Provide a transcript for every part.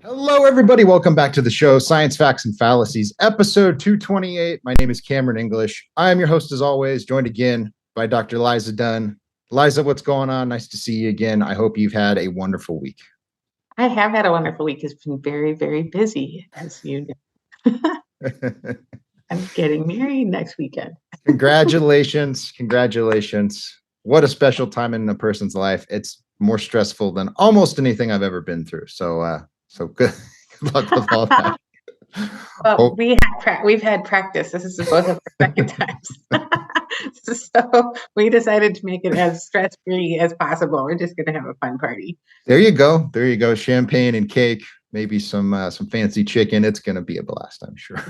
Hello, everybody. Welcome back to the show, Science Facts and Fallacies, episode 228. My name is Cameron English. I am your host, as always, joined again by Dr. Liza Dunn. Liza, what's going on? Nice to see you again. I hope you've had a wonderful week. I have had a wonderful week. It's been very, very busy, as you know. I'm getting married next weekend. Congratulations. Congratulations. What a special time in a person's life. It's more stressful than almost anything I've ever been through. So good luck with all that. Well, we've had practice. This is both of our second times. So we decided to make it as stress-free as possible. We're just going to have a fun party. There you go. There you go. Champagne and cake, maybe some fancy chicken. It's going to be a blast, I'm sure.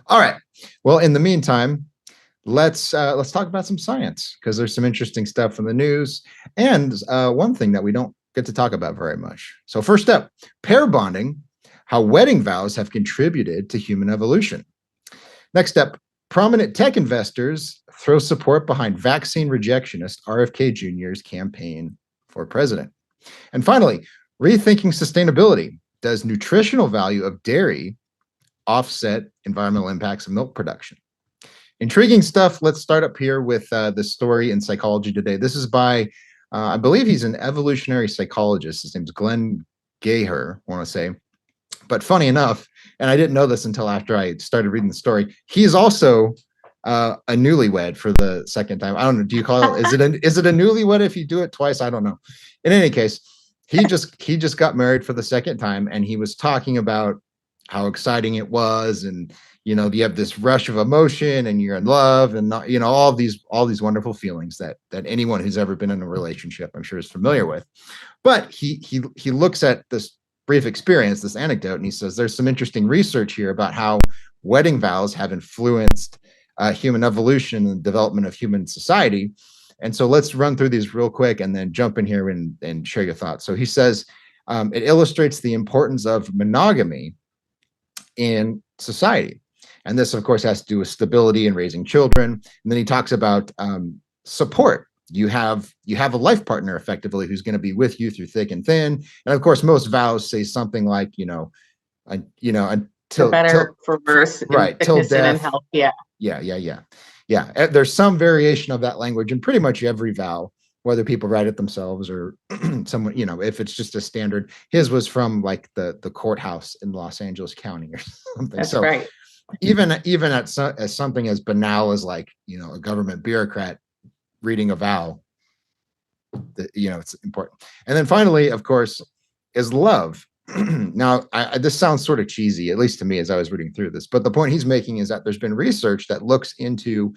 All right. Well, in the meantime, let's talk about some science, because there's some interesting stuff in the news, and one thing that we don't get to talk about very much. So first up, pair bonding, how wedding vows have contributed to human evolution. Next up, prominent tech investors throw support behind vaccine rejectionist RFK Jr.'s campaign for president. And finally, rethinking sustainability. Does nutritional value of dairy offset environmental impacts of milk production? Intriguing stuff. Let's start up here with the story in Psychology Today. This is by, I believe he's an evolutionary psychologist. His name's Glenn Gaher, I want to say. But funny enough, and I didn't know this until after I started reading the story, he's also a newlywed for the second time. I don't know. Do you call it? Is it a newlywed if you do it twice? I don't know. In any case, he just got married for the second time, and he was talking about how exciting it was, and you have this rush of emotion, and you're in love, and all these wonderful feelings that anyone who's ever been in a relationship, I'm sure, is familiar with. But he looks at this brief experience, this anecdote, and he says there's some interesting research here about how wedding vows have influenced human evolution and development of human society. And so let's run through these real quick and then jump in here and share your thoughts. So he says it illustrates the importance of monogamy in society. And this, of course, has to do with stability and raising children. And then he talks about support. You have a life partner, effectively, who's going to be with you through thick and thin. And of course, most vows say something like, until better for worse, right, till death and health. Yeah. There's some variation of that language in pretty much every vow, whether people write it themselves or someone, if it's just a standard. His was from like the courthouse in Los Angeles County or something. That's right. Even as something as banal as like, a government bureaucrat reading a vow, it's important. And then finally, of course, is love. Now, this sounds sort of cheesy, at least to me as I was reading through this, but the point he's making is that there's been research that looks into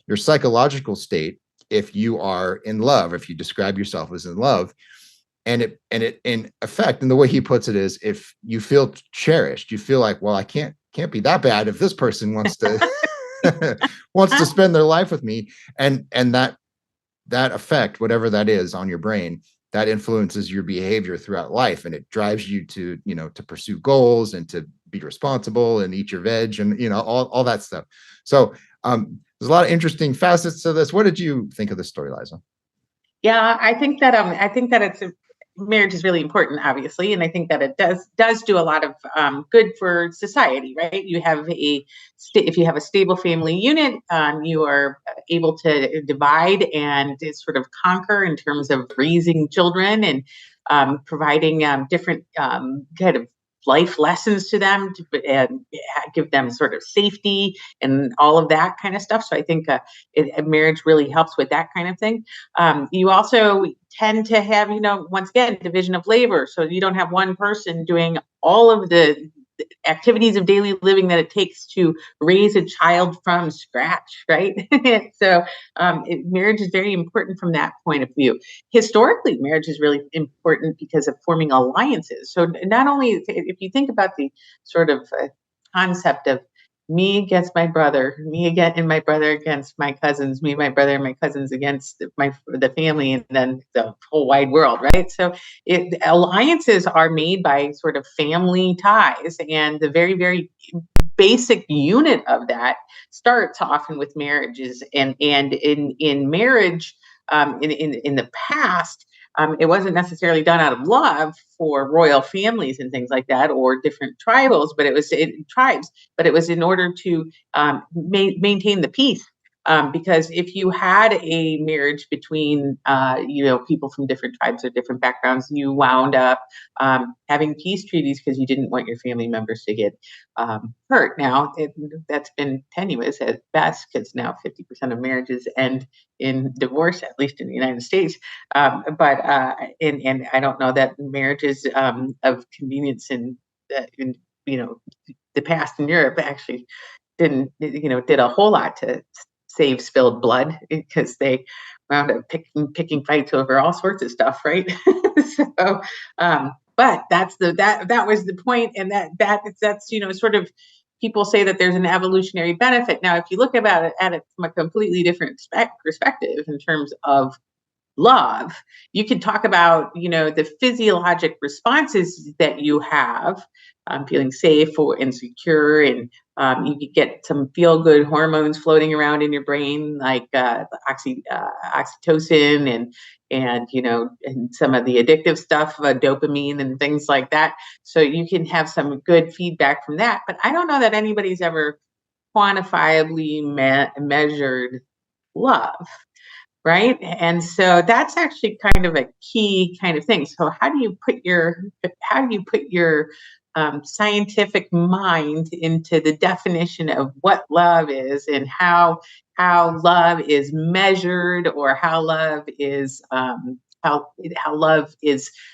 your psychological state if you are in love, if you describe yourself as in love. And it in effect, and the way he puts it is, if you feel cherished, you feel like, well, I can't be that bad if this person wants to wants to spend their life with me, and that effect, whatever that is on your brain, that influences your behavior throughout life, and it drives you to to pursue goals and to be responsible and eat your veg and all that stuff. So there's a lot of interesting facets to this. What did you think of this story, Liza? Yeah, I think that it's marriage is really important, obviously, and I think that it does do a lot of good for society, right? You have if you have a stable family unit, you are able to divide and sort of conquer in terms of raising children and providing different kind of life lessons to them and give them sort of safety and all of that kind of stuff. So I think marriage really helps with that kind of thing. You also tend to have, once again, division of labor. So you don't have one person doing all of the activities of daily living that it takes to raise a child from scratch, right? So marriage is very important from that point of view. Historically, marriage is really important because of forming alliances. So not only, if you think about the sort of concept of me against my brother, me again, and my brother against my cousins, me, my brother, and my cousins against the family, and then the whole wide world, right? So alliances are made by sort of family ties, and the very, very basic unit of that starts often with marriages, and in marriage, in the past, it wasn't necessarily done out of love for royal families and things like that, or different tribals, but it was tribes, but it was in order to maintain the peace. Because if you had a marriage between, people from different tribes or different backgrounds, you wound up having peace treaties because you didn't want your family members to get hurt. Now, that's been tenuous at best, because now 50% of marriages end in divorce, at least in the United States. And I don't know that marriages of convenience in the past in Europe actually did a whole lot to save spilled blood, because they wound up picking fights over all sorts of stuff, right? So, but that was the point, and that's sort of, people say that there's an evolutionary benefit. Now, if you look at it from a completely different perspective in terms of love, you can talk about the physiologic responses that you have, feeling safe or insecure, and you could get some feel good hormones floating around in your brain, like oxytocin, and some of the addictive stuff, dopamine and things like that. So you can have some good feedback from that, but I don't know that anybody's ever quantifiably measured love. Right. And so that's actually kind of a key kind of thing. So how do you put your scientific mind into the definition of what love is, and how love is measured, or how love is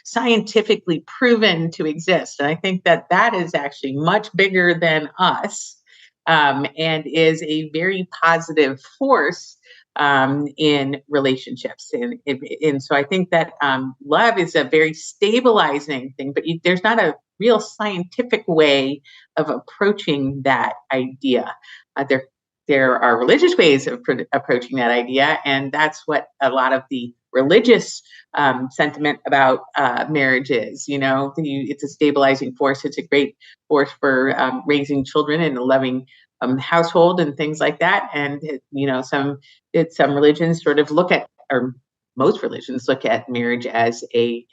scientifically proven to exist? And I think that is actually much bigger than us, and is a very positive force in relationships. And so I think that love is a very stabilizing thing, but there's not a real scientific way of approaching that idea. There are religious ways of approaching that idea, and that's what a lot of the religious sentiment about marriage is. It's a stabilizing force. It's a great force for raising children in a loving household and things like that. And some religions sort of look at, or most religions look at marriage as a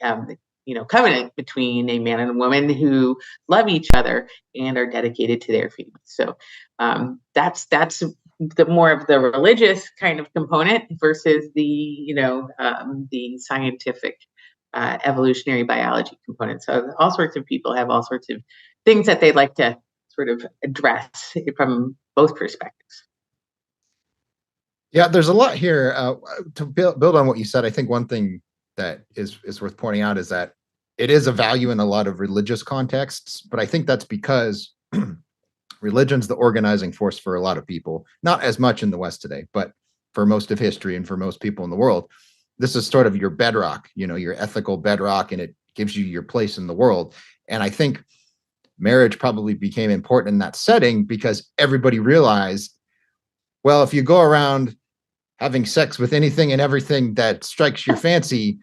covenant between a man and a woman who love each other and are dedicated to their family. So that's the more of the religious kind of component versus the scientific evolutionary biology component. So all sorts of people have all sorts of things that they'd like to sort of address from both perspectives. Yeah, there's a lot here to build on what you said. I think one thing that is worth pointing out is that it is a value in a lot of religious contexts, but I think that's because religion's the organizing force for a lot of people, not as much in the West today, but for most of history and for most people in the world, this is sort of your bedrock, your ethical bedrock, and it gives you your place in the world. And I think marriage probably became important in that setting because everybody realized, well, if you go around having sex with anything and everything that strikes your fancy,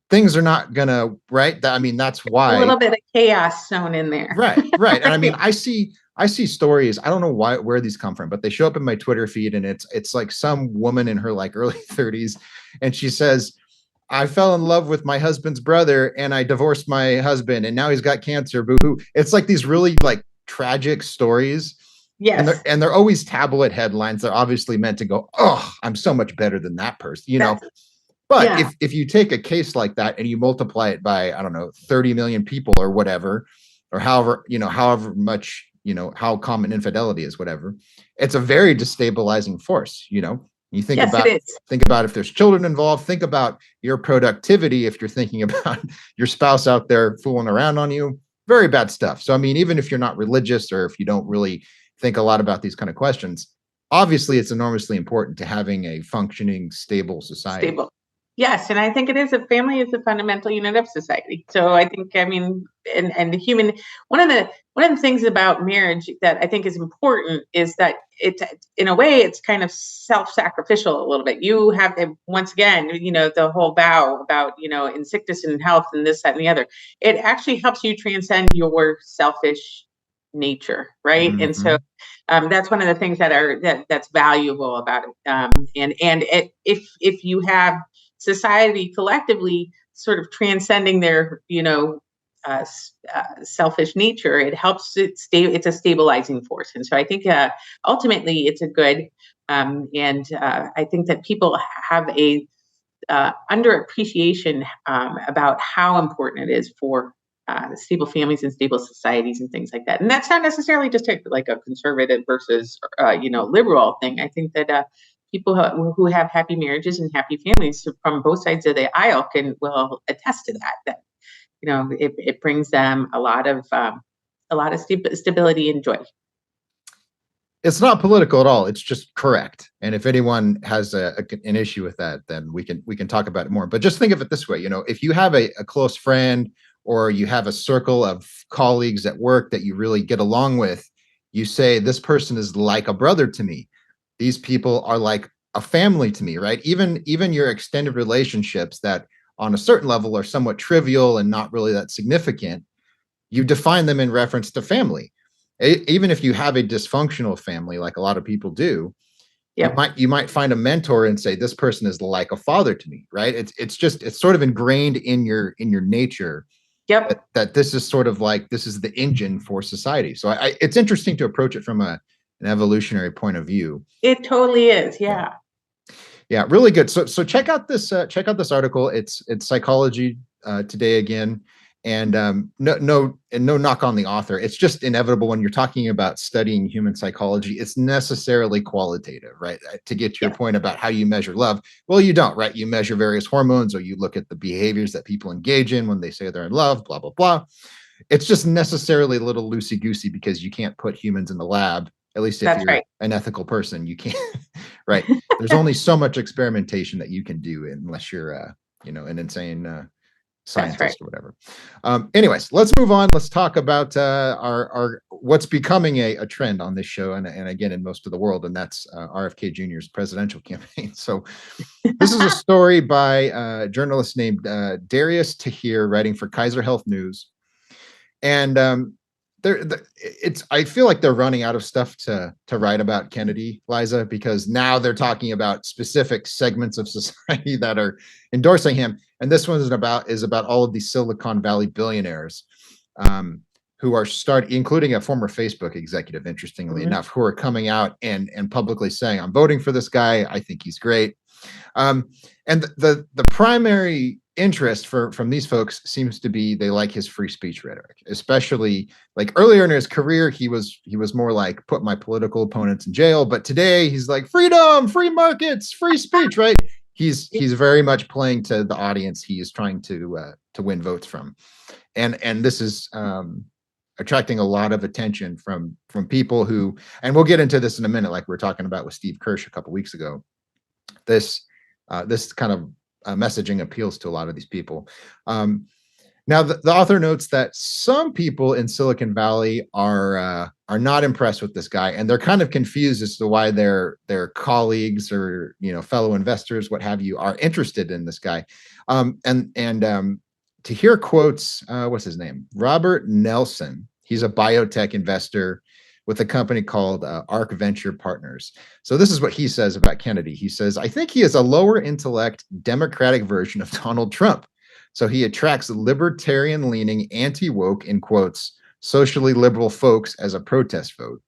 things are not gonna, right? I mean, that's why a little bit of chaos sewn in there. Right. And I mean, I see stories. I don't know where these come from, but they show up in my Twitter feed, and it's like some woman in her like early 30s, and she says, I fell in love with my husband's brother and I divorced my husband and now he's got cancer. Boo-hoo. It's like these really like tragic stories. Yes. And they're always tabloid headlines. They're obviously meant to go, oh, I'm so much better than that person, But yeah. if you take a case like that and you multiply it by, I don't know, 30 million people or whatever, or however much, how common infidelity is, whatever, it's a very destabilizing force, You think about if there's children involved, think about your productivity. If you're thinking about your spouse out there fooling around on you, very bad stuff. So, I mean, even if you're not religious or if you don't really think a lot about these kind of questions, obviously it's enormously important to having a functioning, stable society. Yes, and I think family is a fundamental unit of society. So I think, and human, one of one of the things about marriage that I think is important is that it, in a way, it's kind of self-sacrificial a little bit. You have, once again, the whole vow about, in sickness and in health and this, that, and the other. It actually helps you transcend your selfish nature, right? And so that's one of the things that's valuable about it. If you have society collectively sort of transcending their, selfish nature, it helps it's a stabilizing force. And so I think ultimately it's a good, and I think that people have a underappreciation about how important it is for stable families and stable societies and things like that. And that's not necessarily just like a conservative versus liberal thing. I think that people who have happy marriages and happy families from both sides of the aisle will attest to that it brings them a lot of stability and joy. It's not political at all. It's just correct. And if anyone has an issue with that, then we can talk about it more. But just think of it this way: if you have a close friend, or you have a circle of colleagues at work that you really get along with, you say, this person is like a brother to me. These people are like a family to me, right? Even your extended relationships that on a certain level are somewhat trivial and not really that significant, you define them in reference to family. Even if you have a dysfunctional family, like a lot of people do, you might find a mentor and say, this person is like a father to me, right? It's sort of ingrained in your nature. Yep. That this is sort of like, this is the engine for society. So it's interesting to approach it from an evolutionary point of view. It totally is. Yeah. Yeah, really good. So check out this article. It's Psychology Today again, and no knock on the author. It's just inevitable when you're talking about studying human psychology. It's necessarily qualitative, right? To get to your point about how you measure love. Well, you don't, right? You measure various hormones, or you look at the behaviors that people engage in when they say they're in love, blah, blah, blah. It's just necessarily a little loosey-goosey because you can't put humans in the lab. At least if you're an ethical person, you can't, right? There's only so much experimentation that you can do unless you're, an insane scientist or whatever. Anyways, let's move on. Let's talk about our what's becoming a trend on this show, and again in most of the world, and that's RFK Jr.'s presidential campaign. So this is a story by a journalist named Darius Tahir, writing for Kaiser Health News, and I feel like they're running out of stuff to write about Kennedy, Liza, because now they're talking about specific segments of society that are endorsing him. And this one is about all of these Silicon Valley billionaires who are including a former Facebook executive, interestingly enough, who are coming out and publicly saying, I'm voting for this guy. I think he's great. And the primary interest from these folks seems to be they like his free speech rhetoric, especially like earlier in his career, he was more like put my political opponents in jail. But today he's like freedom, free markets, free speech, right? He's very much playing to the audience he is trying to win votes from. And this is attracting a lot of attention from people who, and we'll get into this in a minute, like we were talking about with Steve Kirsch a couple weeks ago. This kind of messaging appeals to a lot of these people. Now, the author notes that some people in Silicon Valley are not impressed with this guy, and they're kind of confused as to why their colleagues or fellow investors, what have you, are interested in this guy. To hear quotes, what's his name? Robert Nelson. He's a biotech investor with a company called ARC Venture Partners. So this is what he says about Kennedy. He says, I think he is a lower intellect Democratic version of Donald Trump. So he attracts libertarian leaning, anti-woke, in quotes, socially liberal folks as a protest vote.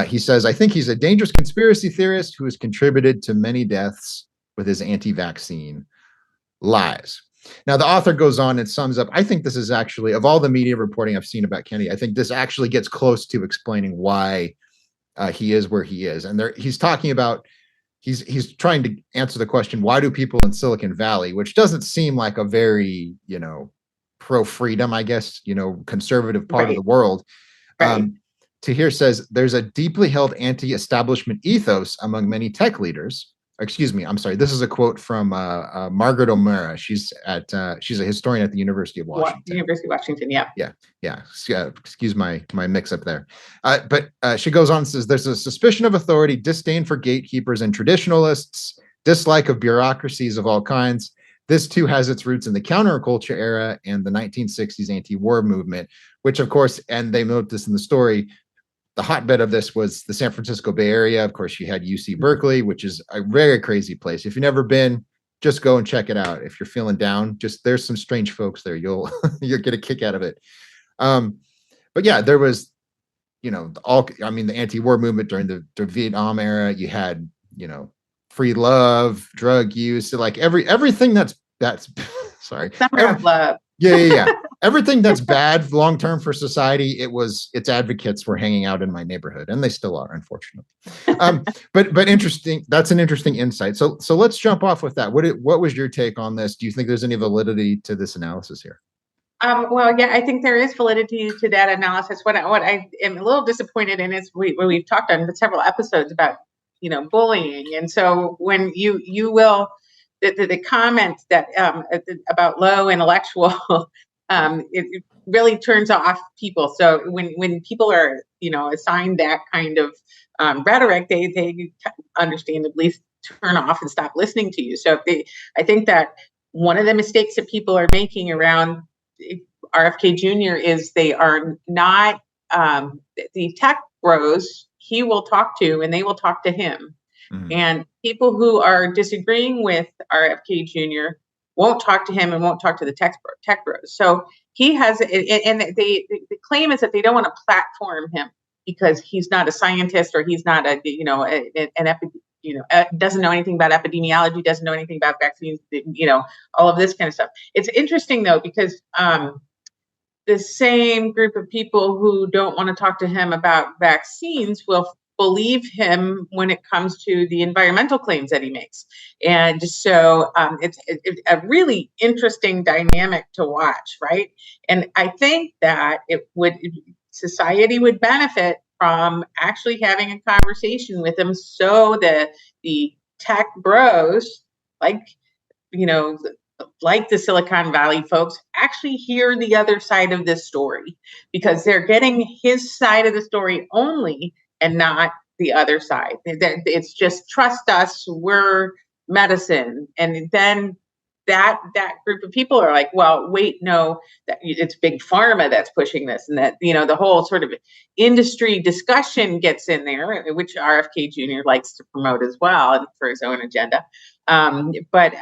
He says, I think he's a dangerous conspiracy theorist who has contributed to many deaths with his anti-vaccine lies. Now, the author goes on and sums up, I think this is actually, of all the media reporting I've seen about Kennedy, I think this actually gets close to explaining why he is where he is. And he's talking about, he's trying to answer the question, why do people in Silicon Valley, which doesn't seem like a very, pro-freedom, I guess, conservative part of the world. Tahir says, there's a deeply held anti-establishment ethos among many tech leaders, excuse me, I'm sorry. This is a quote from Margaret O'Mara. She's a historian at the University of Washington. University of Washington, yeah. Yeah. Excuse my mix up there. But she goes on and says, there's a suspicion of authority, disdain for gatekeepers and traditionalists, dislike of bureaucracies of all kinds. This too has its roots in the counterculture era and the 1960s anti-war movement, which of course, and they note this in the story, the hotbed of this was the San Francisco Bay Area. Of course, you had UC Berkeley, which is a very crazy place. If you've never been, just go and check it out. If you're feeling down, just there's some strange folks there. You'll get a kick out of it. But yeah, there was, the anti-war movement during the Vietnam era. You had, free love, drug use, like everything that's sorry. Summer of love. Yeah. Everything that's bad long term for society, its advocates were hanging out in my neighborhood, and they still are, unfortunately. But interesting. That's an interesting insight. So let's jump off with that. What was your take on this? Do you think there's any validity to this analysis here? Well, yeah, I think there is validity to that analysis. What I am a little disappointed in is we've talked on several episodes about bullying, and so when you will. The comment that about low intellectual, it really turns off people. So when people are assigned that kind of rhetoric, they understandably turn off and stop listening to you. So I think that one of the mistakes that people are making around RFK Jr. is they are not the tech bros he will talk to, and they will talk to him. Mm-hmm. And people who are disagreeing with RFK Jr. won't talk to him and won't talk to the tech bros. So he has, and the claim is that they don't want to platform him because he's not a scientist or he's not doesn't know anything about epidemiology, doesn't know anything about vaccines, all of this kind of stuff. It's interesting though, because the same group of people who don't want to talk to him about vaccines will believe him when it comes to the environmental claims that he makes. And so it's a really interesting dynamic to watch, right? And I think that society would benefit from actually having a conversation with him so that the tech bros, like the Silicon Valley folks, actually hear the other side of this story, because they're getting his side of the story only and not the other side. It's just trust us, we're medicine. And then that group of people are like, well, wait, no, that it's big pharma that's pushing this, and that the whole sort of industry discussion gets in there, which RFK Jr. likes to promote as well for his own agenda. But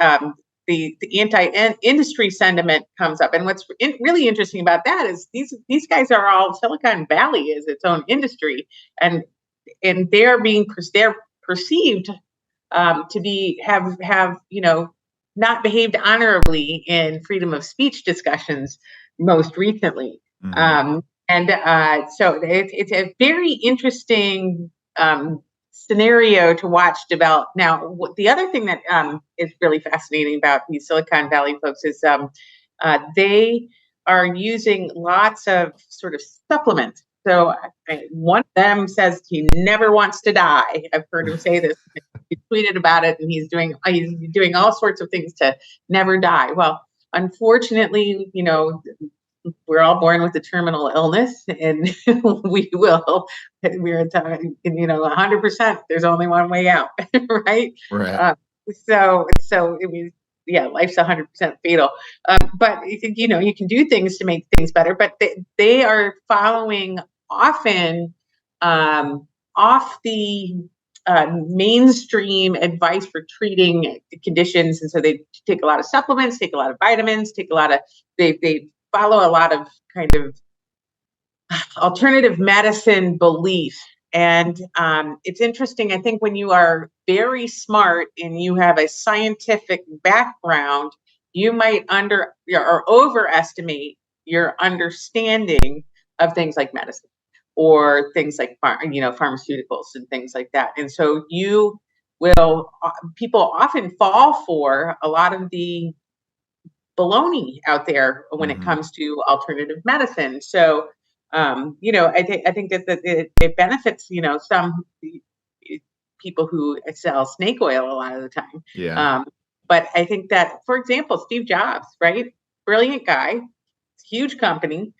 the anti-industry sentiment comes up, and what's really interesting about that is these guys are all, Silicon Valley is its own industry, and they're perceived to have not behaved honorably in freedom of speech discussions most recently. Mm-hmm. So it's a very interesting scenario to watch develop. Now, the other thing that is really fascinating about these Silicon Valley folks is they are using lots of sort of supplements. So one of them says he never wants to die. I've heard him say this. He tweeted about it, and he's doing all sorts of things to never die. Well, unfortunately, we're all born with a terminal illness, and we're at 100%. There's only one way out, right? Right. So it means, life's 100% fatal. But you can do things to make things better. But they are following often off the mainstream advice for treating conditions, and so they take a lot of supplements, take a lot of vitamins, they follow a lot of kind of alternative medicine belief. And it's interesting, I think, when you are very smart and you have a scientific background, you might overestimate your understanding of things like medicine or things like pharmaceuticals and things like that. And so people often fall for a lot of the baloney out there when it comes to alternative medicine. So I think that it benefits some people who sell snake oil a lot of the time. Yeah. But I think that, for example, Steve Jobs, right? Brilliant guy, huge company.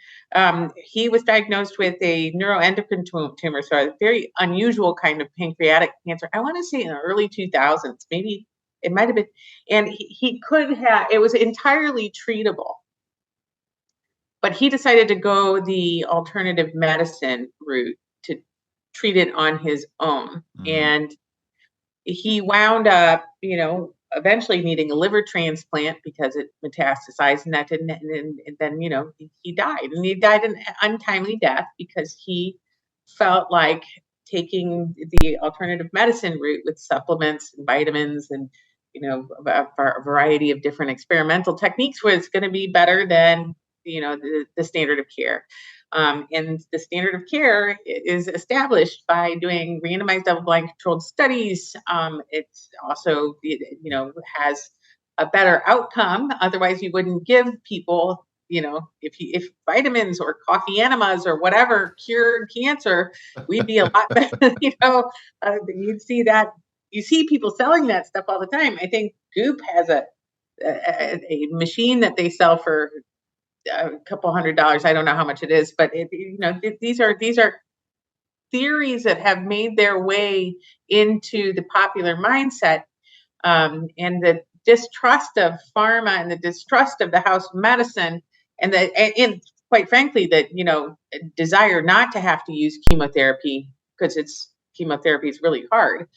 He was diagnosed with a neuroendocrine tumor, so a very unusual kind of pancreatic cancer. I want to say in the early 2000s, maybe it might have been. And he could have, it was entirely treatable. But he decided to go the alternative medicine route to treat it on his own. And he wound up, eventually needing a liver transplant because it metastasized, and that didn't, and then, he died. And he died an untimely death because he felt like taking the alternative medicine route with supplements and vitamins and, a variety of different experimental techniques was going to be better than, the standard of care. And the standard of care is established by doing randomized double-blind controlled studies. It's also, has a better outcome. Otherwise, you wouldn't give people, if vitamins or coffee enemas or whatever cure cancer, we'd be a lot better. You'd see that. You see people selling that stuff all the time. I think Goop has a machine that they sell for a couple $100. I don't know how much it is, but these are theories that have made their way into the popular mindset, and the distrust of pharma and the distrust of the house medicine, and quite frankly, that desire not to have to use chemotherapy because chemotherapy is really hard.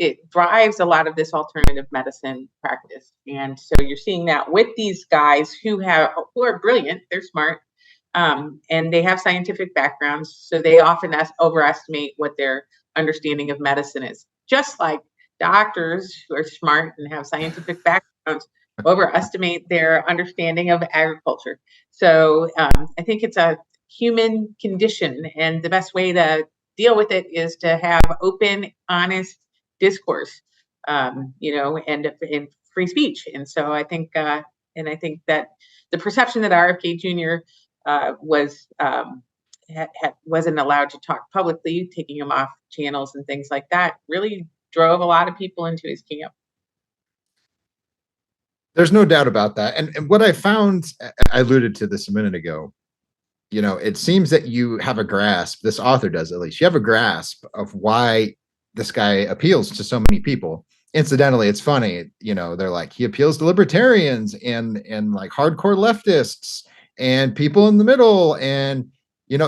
It drives a lot of this alternative medicine practice. And so you're seeing that with these guys who are brilliant, they're smart, and they have scientific backgrounds. So they often overestimate what their understanding of medicine is. Just like doctors who are smart and have scientific backgrounds overestimate their understanding of agriculture. So I think it's a human condition, and the best way to deal with it is to have open, honest discourse, and free speech. And so I think that the perception that RFK Jr. Wasn't allowed to talk publicly, taking him off channels and things like that, really drove a lot of people into his camp. There's no doubt about that. And what I found, I alluded to this a minute ago, it seems that you have a grasp, this author does at least, you have a grasp of why this guy appeals to so many people. Incidentally, it's funny, they're like, he appeals to libertarians and like hardcore leftists and people in the middle. And,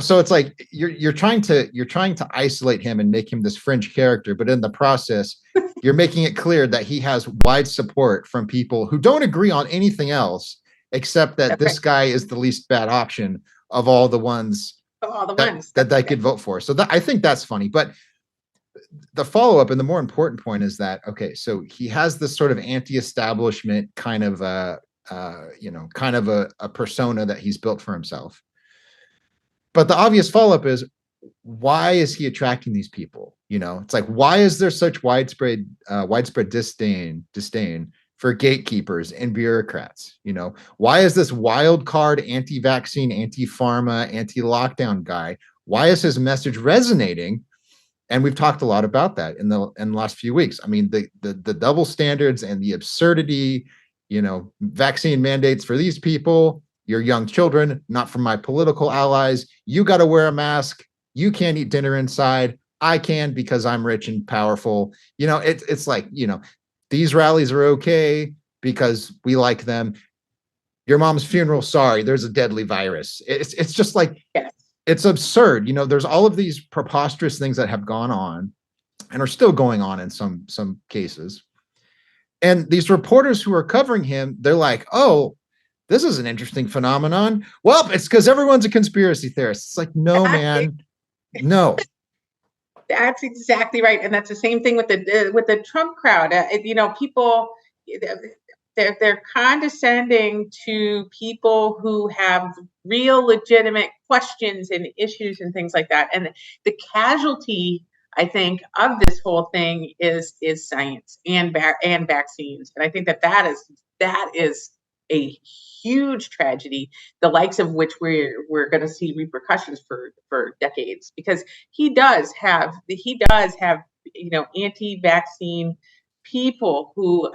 so it's like, you're trying to isolate him and make him this fringe character, but in the process, you're making it clear that he has wide support from people who don't agree on anything else, except that this guy is the least bad option of all the ones that they could vote for. So I think that's funny. But the follow-up and the more important point is that, okay, so he has this sort of anti-establishment kind of a persona that he's built for himself. But the obvious follow-up is, why is he attracting these people? It's like, why is there such widespread disdain for gatekeepers and bureaucrats? Why is this wild card anti-vaccine, anti-pharma, anti-lockdown guy, why is his message resonating? And we've talked a lot about that in the last few weeks. I mean, the double standards and the absurdity, vaccine mandates for these people, your young children, not for my political allies. You got to wear a mask. You can't eat dinner inside. I can because I'm rich and powerful. It's like, these rallies are okay because we like them. Your mom's funeral, sorry, there's a deadly virus. It's just like, yes. It's absurd. There's all of these preposterous things that have gone on and are still going on in some cases. And these reporters who are covering him, they're like, oh, this is an interesting phenomenon. Well, it's because everyone's a conspiracy theorist. It's like, no, man, no. That's exactly right. And that's the same thing with the Trump crowd. People, they're condescending to people who have real legitimate questions and issues and things like that. And the casualty, I think, of this whole thing is science and vaccines. And I think that is a huge tragedy, the likes of which we're going to see repercussions for decades, because he does have anti-vaccine people who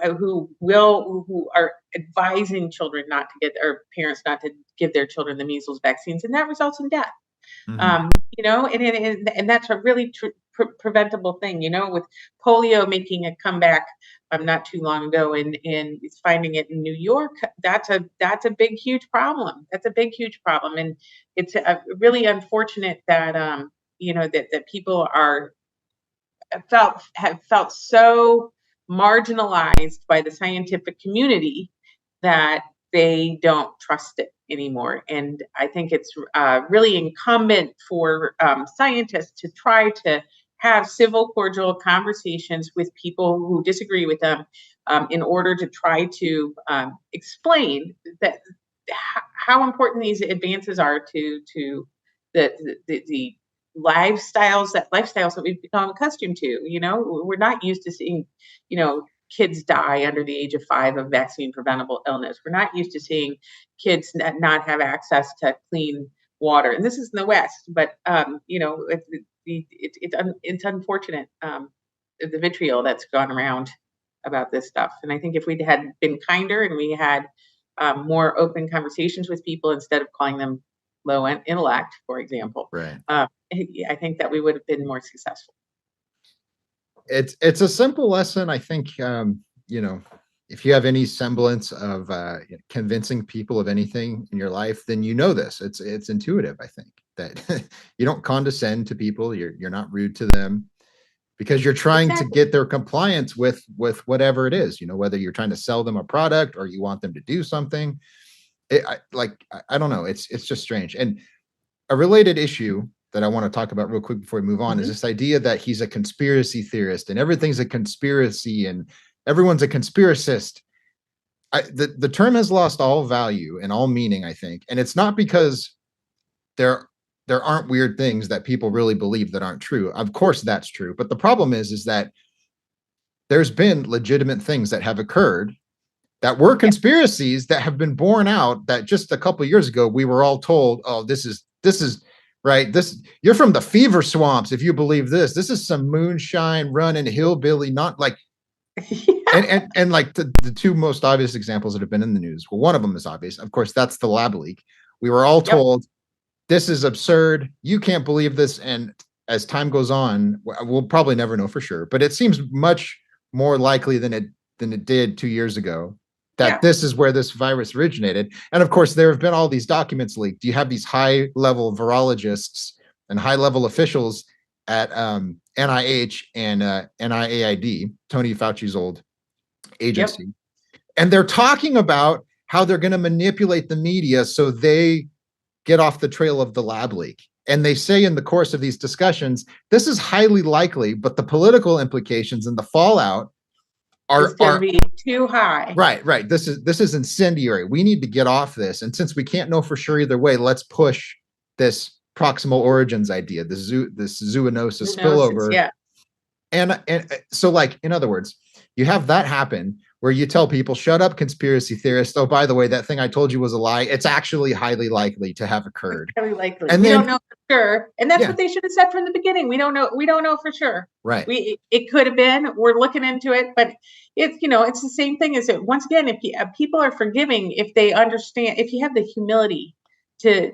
are advising children not to get, or parents not to give their children the measles vaccines, and that results in death. Mhm. And that's a really preventable thing, with polio making a comeback not too long ago, and finding it in New York. That's a big, huge problem. That's a big, huge problem. And it's really unfortunate that, that people have felt so marginalized by the scientific community that they don't trust it anymore. And I think it's really incumbent for scientists to try to have civil, cordial conversations with people who disagree with them, in order to try to explain that how important these advances are to the lifestyles that we've become accustomed to. We're not used to seeing, kids die under the age of 5 of vaccine preventable illness. We're not used to seeing kids not have access to clean water. And this is in the West, but it's unfortunate, the vitriol that's gone around about this stuff. And I think if we had been kinder, and we had more open conversations with people instead of calling them low intellect, for example, Right. I think that we would have been more successful. It's a simple lesson. I think, if you have any semblance of convincing people of anything in your life, then this. It's intuitive, I think, that you don't condescend to people. You're not rude to them, because you're trying to get their compliance with whatever it is, whether you're trying to sell them a product or you want them to do something. I don't know. It's just strange. And a related issue that I want to talk about real quick before we move on is this idea that he's a conspiracy theorist and everything's a conspiracy and everyone's a conspiracist. The term has lost all value and all meaning, I think. And it's not because there aren't weird things that people really believe that aren't true. Of course, that's true. But the problem is that there's been legitimate things that have occurred that were conspiracies that have been borne out, that just a couple of years ago, we were all told, oh, this is right. You're from the fever swamps if you believe this. This is some moonshine running hillbilly, not like, and like the two most obvious examples that have been in the news. Well, one of them is obvious. Of course, that's the lab leak. We were all told, this is absurd. You can't believe this. And as time goes on, we'll probably never know for sure, but it seems much more likely than it did 2 years ago that this is where this virus originated. And of course, there have been all these documents leaked. You have these high-level virologists and high-level officials at NIH and NIAID, Tony Fauci's old agency. And they're talking about how they're going to manipulate the media so they get off the trail of the lab leak. And they say in the course of these discussions, this is highly likely, but the political implications and the fallout are going to be too high. Right. This is incendiary. We need to get off this. And since we can't know for sure either way, let's push this proximal origins idea, this zoonosis spillover. Yeah. And so, like, in other words, you have that happen where you tell people, shut up, conspiracy theorists. Oh, by the way, that thing I told you was a lie. It's actually highly likely to have occurred. Highly likely. And we don't know for sure. And that's what they should have said from the beginning. We don't know. We don't know for sure. Right. It could have been. We're looking into it, but it's it's the same thing as it. Once again, if people are forgiving, if they understand, if you have the humility to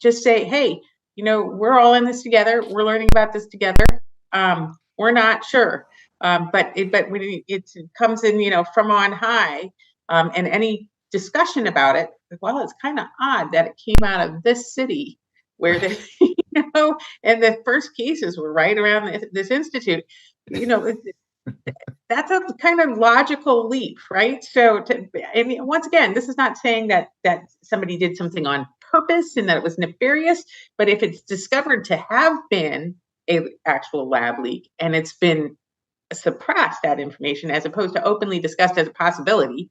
just say, hey, we're all in this together. We're learning about this together. We're not sure. But when it comes in, from on high, and any discussion about it, well, it's kind of odd that it came out of this city where and the first cases were right around this institute. That's a kind of logical leap, right? So, once again, this is not saying that somebody did something on purpose and that it was nefarious, but if it's discovered to have been an actual lab leak and it's been suppress that information as opposed to openly discussed as a possibility,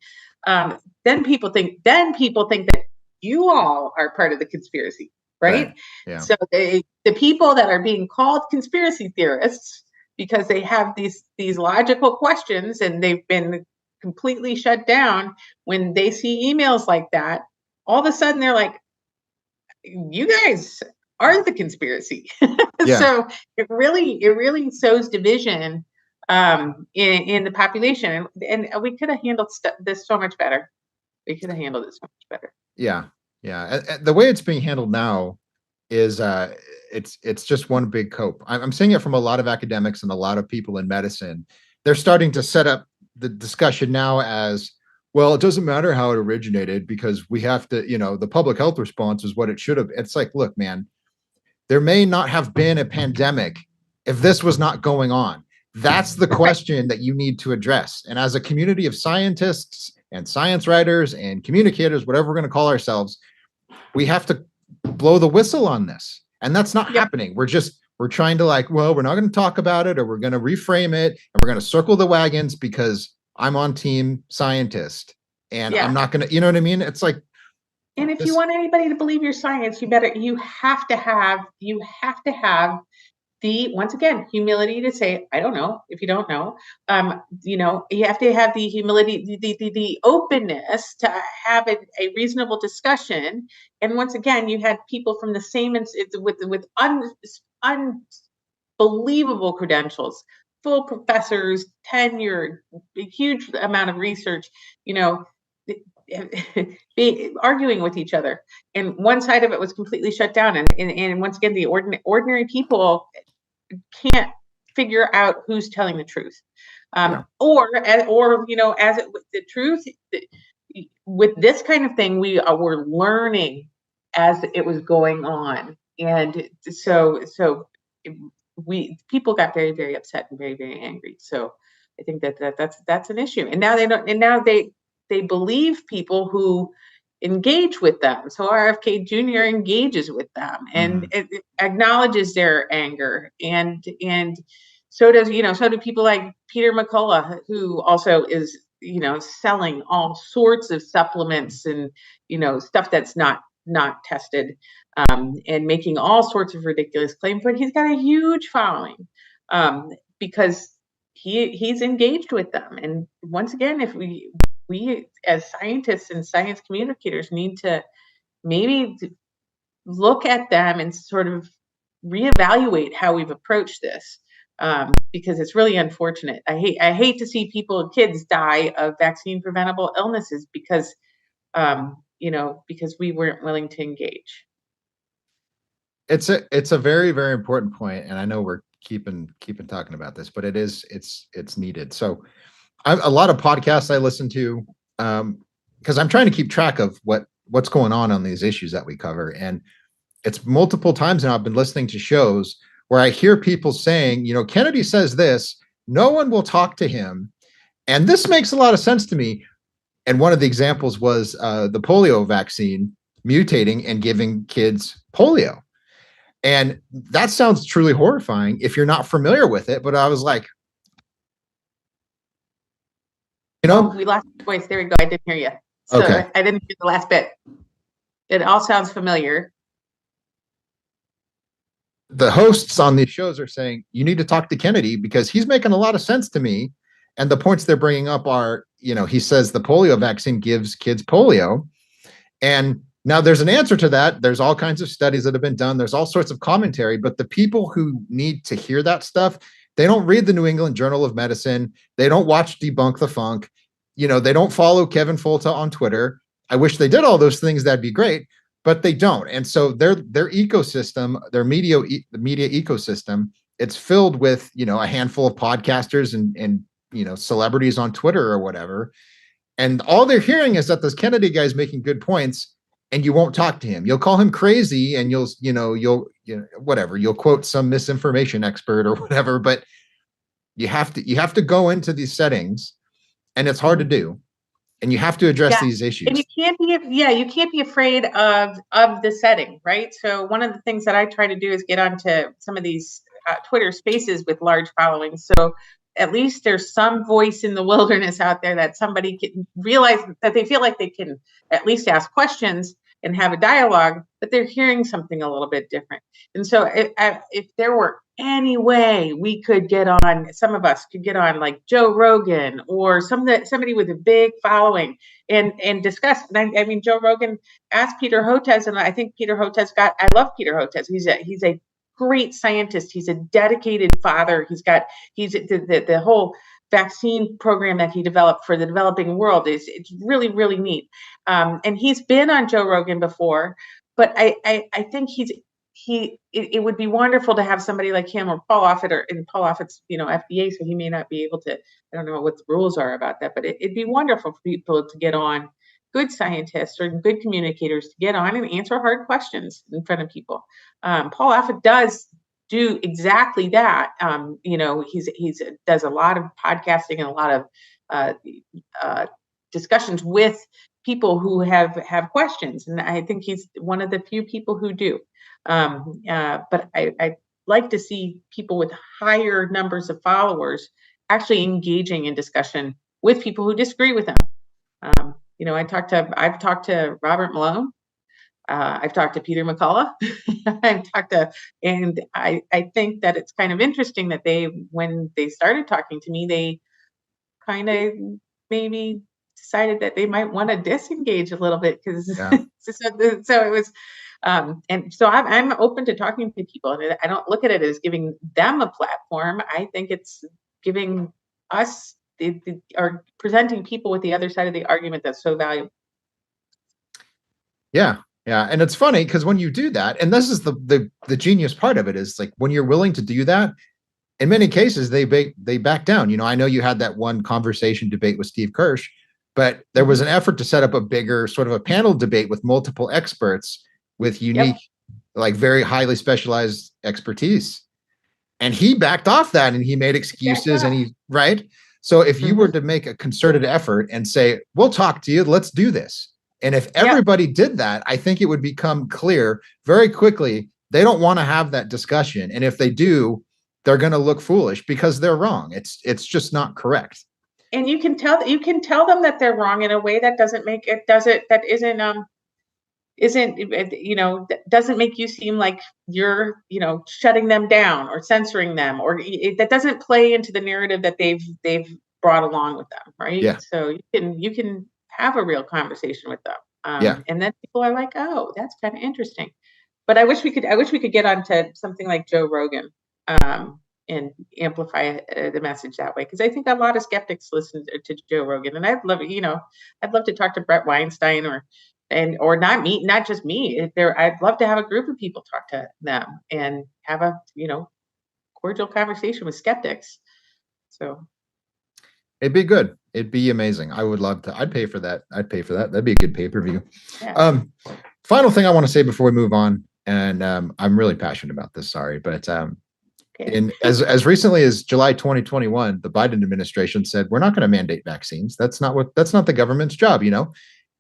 then people think that you all are part of the conspiracy, right? Yeah. So the people that are being called conspiracy theorists because they have these logical questions and they've been completely shut down when they see emails like that. All of a sudden they're like, you guys are the conspiracy. Yeah. So it really sows division in the population, and we could have handled this so much better. We could have handled it so much better. Yeah. Yeah. The way it's being handled now is it's just one big cope. I'm seeing it from a lot of academics and a lot of people in medicine. They're starting to set up the discussion now as, well, it doesn't matter how it originated because we have to, the public health response is what it should have. It's like, look, man, there may not have been a pandemic if this was not going on. That's the question that you need to address. And as a community of scientists and science writers and communicators, whatever we're going to call ourselves, we have to blow the whistle on this. And that's not happening. We're trying to we're not going to talk about it, or we're going to reframe it, and we're going to circle the wagons because I'm on team scientist and I'm not going to, you know what I mean? It's like, and if you want anybody to believe your science, you have to have the, once again, humility to say, I don't know, if you don't know. You have to have the humility, the openness to have a reasonable discussion. And once again, you had people from the same with unbelievable credentials, full professors, tenure, a huge amount of research, arguing with each other. And one side of it was completely shut down. And once again, the ordinary people can't figure out who's telling the truth. Or as it with the truth, with this kind of thing, we were learning as it was going on. And so people got very, very upset and very, very angry. So I think that's an issue. And now they don't, and now they believe people who engage with them. So RFK Jr. engages with them and it acknowledges their anger. And so do people like Peter McCullough, who also is, selling all sorts of supplements and, stuff that's not tested, and making all sorts of ridiculous claims, but he's got a huge following, because he's engaged with them. And once again, if we as scientists and science communicators need to maybe look at them and sort of reevaluate how we've approached this, because it's really unfortunate. I hate to see kids die of vaccine preventable illnesses because we weren't willing to engage. It's a very, very important point, and I know we're keeping talking about this, but it's needed. So a lot of podcasts I listen to, because I'm trying to keep track of what's going on these issues that we cover. And it's multiple times now I've been listening to shows where I hear people saying, Kennedy says this, no one will talk to him. And this makes a lot of sense to me. And one of the examples was the polio vaccine mutating and giving kids polio. And that sounds truly horrifying if you're not familiar with it. But I was like, we lost your voice. There we go. I didn't hear you. So okay. I didn't hear the last bit. It all sounds familiar. The hosts on these shows are saying, you need to talk to Kennedy because he's making a lot of sense to me. And the points they're bringing up are, he says the polio vaccine gives kids polio. And now there's an answer to that. There's all kinds of studies that have been done. There's all sorts of commentary, but the people who need to hear that stuff, they don't read the New England Journal of Medicine. They don't watch Debunk the Funk. They don't follow Kevin Folta on Twitter. I wish they did all those things. That'd be great, but they don't. And so their ecosystem, the media ecosystem, it's filled with, a handful of podcasters and celebrities on Twitter or whatever. And all they're hearing is that this Kennedy guy's making good points, and you won't talk to him. You'll call him crazy, and you'll quote some misinformation expert or whatever, but you have to go into these settings, and it's hard to do. And you have to address these issues. And you can't be afraid of the setting, right? So one of the things that I try to do is get onto some of these Twitter spaces with large followings. So at least there's some voice in the wilderness out there that somebody can realize that they feel like they can at least ask questions and have a dialogue, but they're hearing something a little bit different. And so if there were any way we could get on, some of us could get on like Joe Rogan or somebody with a big following and discuss. And I mean, Joe Rogan asked Peter Hotez, and I think Peter Hotez I love Peter Hotez. He's a great scientist. He's a dedicated father. He's the whole vaccine program that he developed for the developing world it's really, really neat. And he's been on Joe Rogan before, but I think it would be wonderful to have somebody like him or Paul Offit, and Paul Offit's, FDA, so he may not be able to, I don't know what the rules are about that, but it'd be wonderful for people to get on, good scientists or good communicators to get on and answer hard questions in front of people. Paul Offit does do exactly that. He's does a lot of podcasting and a lot of discussions with people who have questions, and I think he's one of the few people who do. But I like to see people with higher numbers of followers actually engaging in discussion with people who disagree with them. I've talked to Robert Malone. I've talked to Peter McCullough. And I think that it's kind of interesting that when they started talking to me, they kind of maybe decided that they might want to disengage a little bit because so it was. And so I'm open to talking to people, and I don't look at it as giving them a platform. I think it's giving us or presenting people with the other side of the argument that's so valuable. Yeah. Yeah. And it's funny because when you do that, and this is the genius part of it, is like when you're willing to do that, in many cases, they back down. I know you had that one conversation debate with Steve Kirsch, but there was an effort to set up a bigger sort of a panel debate with multiple experts with unique, like very highly specialized expertise. And he backed off that and he made excuses right? So if you were to make a concerted effort and say, we'll talk to you, let's do this. And if everybody did that, I think it would become clear very quickly, they don't want to have that discussion. And if they do, they're going to look foolish because they're wrong. It's just not correct. And you can tell them that they're wrong in a way that doesn't make you seem like you're, shutting them down or censoring them, or that doesn't play into the narrative that they've brought along with them. Right. Yeah. So you can have a real conversation with them. And then people are like, oh, that's kind of interesting. But I wish we could get onto something like Joe Rogan and amplify the message that way. Because I think a lot of skeptics listen to Joe Rogan, and I'd love to talk to Brett Weinstein or not just me. I'd love to have a group of people talk to them and have a cordial conversation with skeptics. So it'd be good. It'd be amazing. I would love to. I'd pay for that. That'd be a good pay-per-view. Yeah. Final thing I want to say before we move on, and I'm really passionate about this. Sorry, but as recently as July 2021, the Biden administration said we're not going to mandate vaccines. That's not the government's job,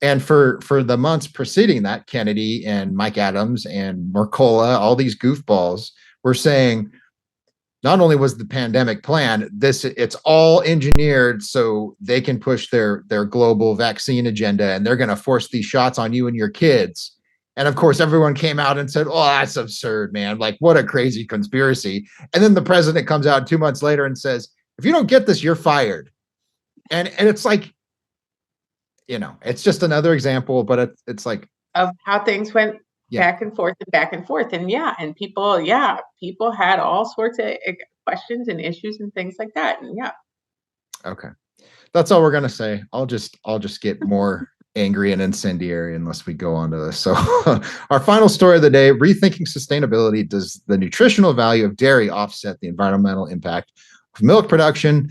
And for the months preceding that, Kennedy and Mike Adams and Mercola, all these goofballs were saying, not only was the pandemic plan, it's all engineered so they can push their global vaccine agenda, and they're going to force these shots on you and your kids. And of course, everyone came out and said, oh, that's absurd, man. Like, what a crazy conspiracy. And then the president comes out 2 months later and says, if you don't get this, you're fired. And it's like, it's just another example, but it's like of how things went back and forth. And people had all sorts of questions and issues and things like that. And okay, that's all we're gonna say. I'll just get more angry and incendiary unless we go on to this. So our final story of the day: rethinking sustainability. Does the nutritional value of dairy offset the environmental impact of milk production?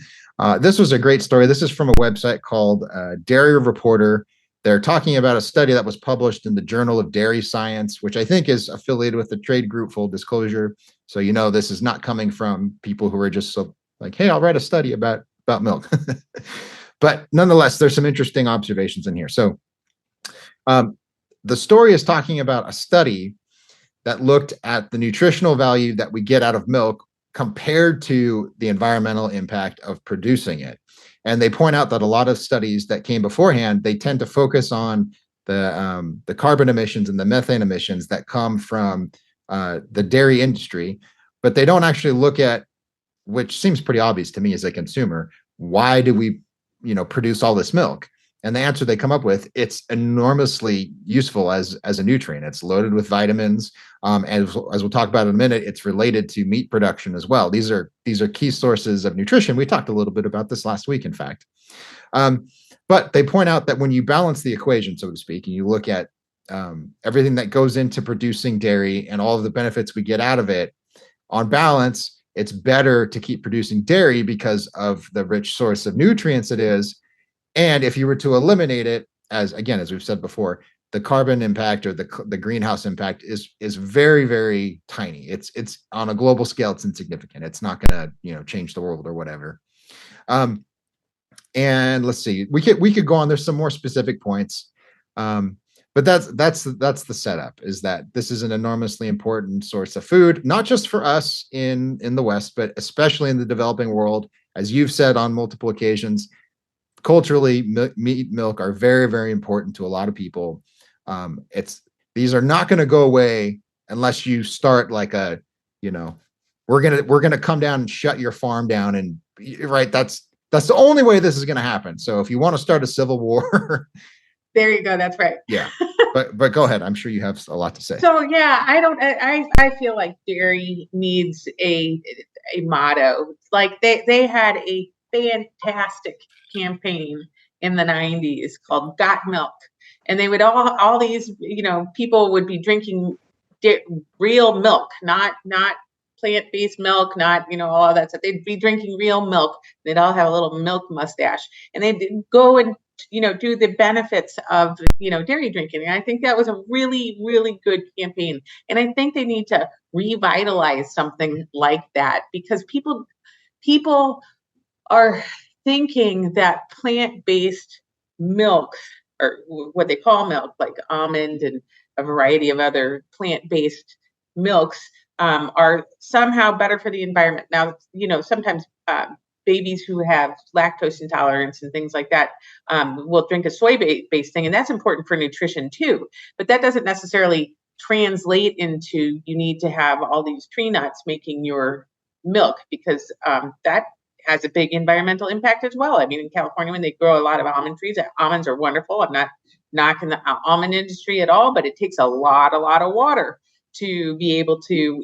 This was a great story. This is from a website called Dairy Reporter. They're talking about a study that was published in the Journal of Dairy Science, which I think is affiliated with the trade group, full disclosure. So, this is not coming from people who are just so like, hey, I'll write a study about milk. But nonetheless, there's some interesting observations in here. So the story is talking about a study that looked at the nutritional value that we get out of milk compared to the environmental impact of producing it. And they point out that a lot of studies that came beforehand, they tend to focus on the carbon emissions and the methane emissions that come from the dairy industry, but they don't actually look at, which seems pretty obvious to me as a consumer, why do we, produce all this milk? And the answer they come up with, it's enormously useful as a nutrient. It's loaded with vitamins. As we'll talk about in a minute, it's related to meat production as well. These are key sources of nutrition. We talked a little bit about this last week, in fact. But they point out that when you balance the equation, so to speak, and you look at everything that goes into producing dairy and all of the benefits we get out of it, on balance, it's better to keep producing dairy because of the rich source of nutrients it is. And if you were to eliminate it, as we've said before, the carbon impact or the greenhouse impact is very, very tiny. It's on a global scale, it's insignificant. It's not going to change the world or whatever. And let's see, we could go on. There's some more specific points, but that's the setup. Is that this is an enormously important source of food, not just for us in the West, but especially in the developing world. As you've said on multiple occasions, culturally, meat, milk are very, very important to a lot of people. These are not going to go away unless you start like we're gonna come down and shut your farm down, and right, that's the only way this is going to happen. So if you want to start a civil war, there you go. That's right. Yeah, but go ahead. I'm sure you have a lot to say. So yeah, I feel like dairy needs a motto. Like they had a fantastic campaign in the 90s called Got Milk, and they would all these people would be drinking real milk, not plant-based milk, not all of that stuff. They'd be drinking real milk. They'd all have a little milk mustache, and they'd go and do the benefits of dairy drinking. And I think that was a really, really good campaign, and I think they need to revitalize something like that, because people are thinking that plant-based milk, or what they call milk, like almond and a variety of other plant-based milks, are somehow better for the environment. Now, sometimes babies who have lactose intolerance and things like that will drink a soy-based thing, and that's important for nutrition too. But that doesn't necessarily translate into you need to have all these tree nuts making your milk, because that has a big environmental impact as well. I mean, in California, when they grow a lot of almond trees, almonds are wonderful. I'm not knocking the almond industry at all, but it takes a lot of water to be able to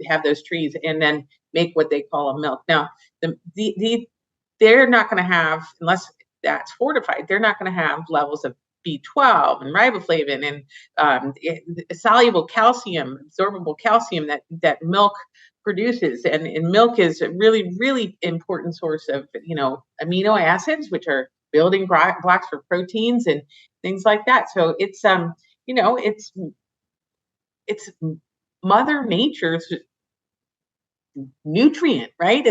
have those trees and then make what they call a milk. Now, they're not going to have, unless that's fortified, they're not going to have levels of B12 and riboflavin and soluble calcium, absorbable calcium that milk produces. And milk is a really, really important source of amino acids, which are building blocks for proteins and things like that. So it's it's Mother Nature's nutrient, right?